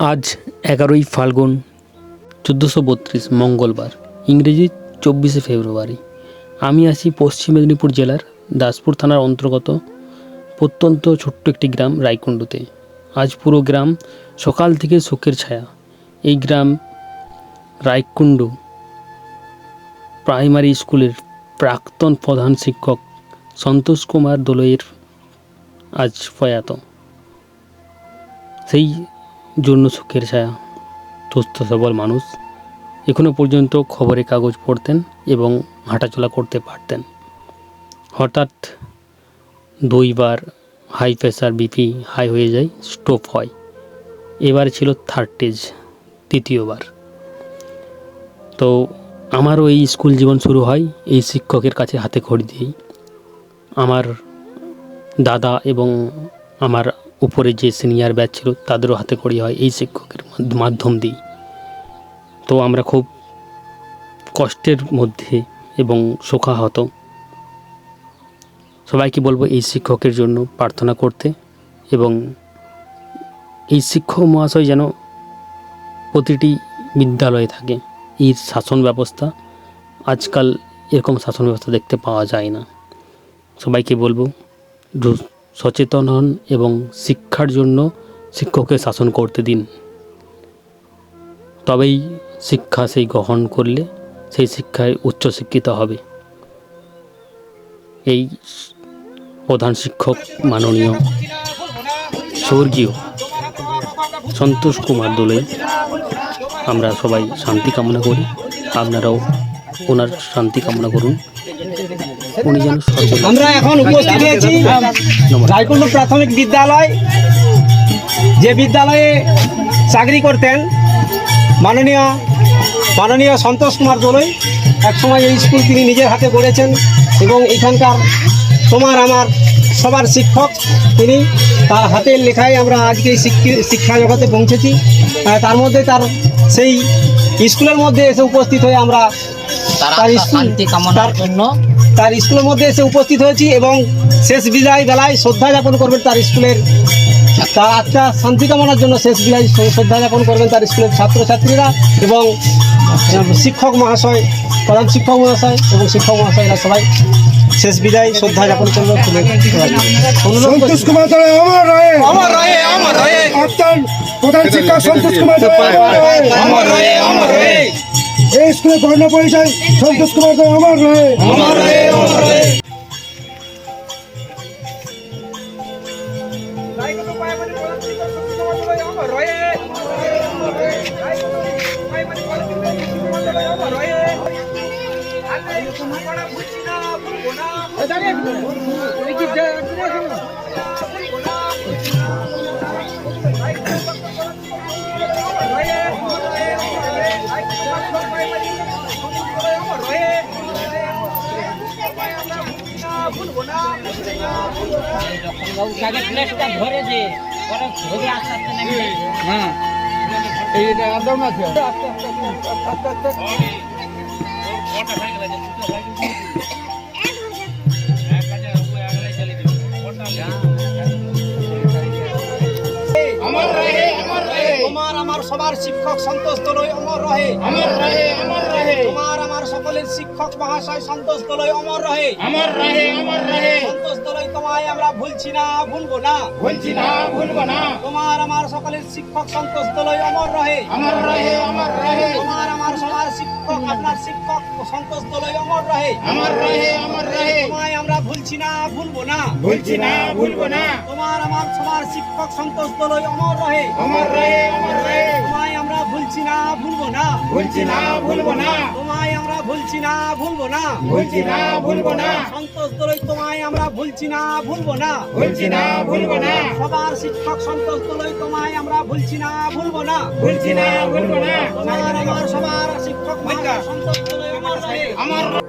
আজ 11ই ফাল্গুন 1432 মঙ্গলবার, ইংরেজি 24শে ফেব্রুয়ারি। আমি আছি পশ্চিম মেদিনীপুর জেলার দাসপুর থানার অন্তর্গত প্রত্যন্ত ছোট্ট একটি গ্রাম রায়কুণ্ডুতে। আজ পুরো গ্রাম সকাল থেকে শোকের ছায়া। এই গ্রাম রায়কুণ্ডু প্রাইমারি স্কুলের প্রাক্তন প্রধান শিক্ষক সন্তোষ কুমার দোলইয়ের আজ প্রয়াত। সেই জন্য শোকের ছায়া। সুস্থ সবল মানুষ, এখনো পর্যন্ত খবরের কাগজ পড়তেন এবং হাঁটাচলা করতে পারতেন। হঠাৎ 2বার হাই প্রেশার, বিপি হাই হয়ে যায়, স্ট্রোক হয়। এবার ছিল 3rd স্টেজ, তৃতীয়বার। তো আমারও এই স্কুল জীবন শুরু হয় এই শিক্ষকের কাছে হাতে খড়ি দিয়েই। আমার দাদা এবং আমার উপরে যে সিনিয়র ব্যাচ ছিল তাদেরও হাতে খড়ি হয় এই শিক্ষকের মাধ্যম দিয়ে। তো আমরা খুব কষ্টের মধ্যে এবং শোকাহত। সবাইকে বলবো এই শিক্ষকের জন্য প্রার্থনা করতে, এবং এই শিক্ষক মহাশয় যেন প্রতিটি বিদ্যালয়ে থাকে। এই শাসন ব্যবস্থা, আজকাল এরকম শাসন ব্যবস্থা দেখতে পাওয়া যায় না। সবাইকে বলবো সচেতন হন এবং শিক্ষার জন্য শিক্ষককে শাসন করতে দিন। তবেই শিক্ষা সেই গ্রহণ করলে সেই শিক্ষায় উচ্চশিক্ষিত হবে। এই প্রধান শিক্ষক মাননীয় স্বর্গীয় সন্তোষ কুমার দোলই, আমরা সবাই শান্তি কামনা করি। আপনারাও ওনার শান্তি কামনা করুন। উনি যেন আমরা এখন উপস্থিত হয়েছি রায়কুণ্ডু প্রাথমিক বিদ্যালয়, যে বিদ্যালয়ে চাকরি করতেন মাননীয় সন্তোষ কুমার দোলই। একসময় এই স্কুল তিনি নিজের হাতে গড়েছেন এবং এখানকার তোমার আমার সবার শিক্ষক তিনি। তার হাতের লেখায় আমরা আজকে শিক্ষা জগতে পৌঁছেছি। তার মধ্যে তার সেই স্কুলের মধ্যে এসে উপস্থিত হয়ে আমরা তার স্কুলের মধ্যে এসে উপস্থিত হয়েছি এবং শেষ বিদায় বেলায় শ্রদ্ধা যাপন করবেন তার স্কুলের, তার আত্মা শান্তি কামনার জন্য শেষ বিদায় শ্রদ্ধা যাপন করবেন তার স্কুলের ছাত্রছাত্রীরা এবং শিক্ষক মহাশয়, প্রধান শিক্ষক মহাশয় এবং শিক্ষক মহাশয়রা সবাই শেষ বিদায় শ্রদ্ধা যাপন করলো। সন্তোষ কুমার দোলই অমর রহে, অমর রহে, অমর রহে। প্রধান শিক্ষক সন্তোষ কুমার দোলই অমর রহে, অমর রহে। এই স্কুলের বর্ণ পরিচয় সন্তোষ কুমার দোলই অমর রহে, অমর রহে, অমর রহে। তোমার আমার সবার শিক্ষক সন্তোষ দোলই অমর রহে, অমর রহে, অমর রহে। তোমার আমার সকলের শিক্ষক মহাশয় সন্তোষ দোলই অমর রহে, অমর রহে, অমর রহে। সন্তোষ দোলই তোমায় আমরা ভুলছি না, ভুলবো না, ভুলছি না, ভুলবো না। তোমার আমার সকলের শিক্ষক সন্তোষ দোলই অমর রহে, অমর রহে, অমর রহে। তোমার আমার সবার শিক্ষক, আপনার শিক্ষক সন্তোষ দোলই অমর রহে, অমর রহে, অমর রহে। তোমায় আমরা ভুলছি না, ভুলবো না, ভুলছি না, ভুলবো না। তোমার আমার সবার শিক্ষক সন্তোষ দোলই অমর রহে, অমর রহে, অমর রহে। তোমায় আমরা ভুলছি না, ভুলবো না, ভুলছি না, ভুলবো না। তোমায় আমরা ভুলছি না, ভুলবো না, ভুলছি না, ভুলবো না। সন্তোষ দোলই তোমায় আমরা ভুলছি না, ভুলবো না, ভুলছি না, ভুলবো না। সবার শিক্ষক সন্তোষ দোলই তোমায় আমরা ভুলছি না, ভুলবো না, ভুলছি না, ভুলবো না। তোমার আমার সবার শিক্ষক সন্তোষ দোলই অমর রহে, অমর।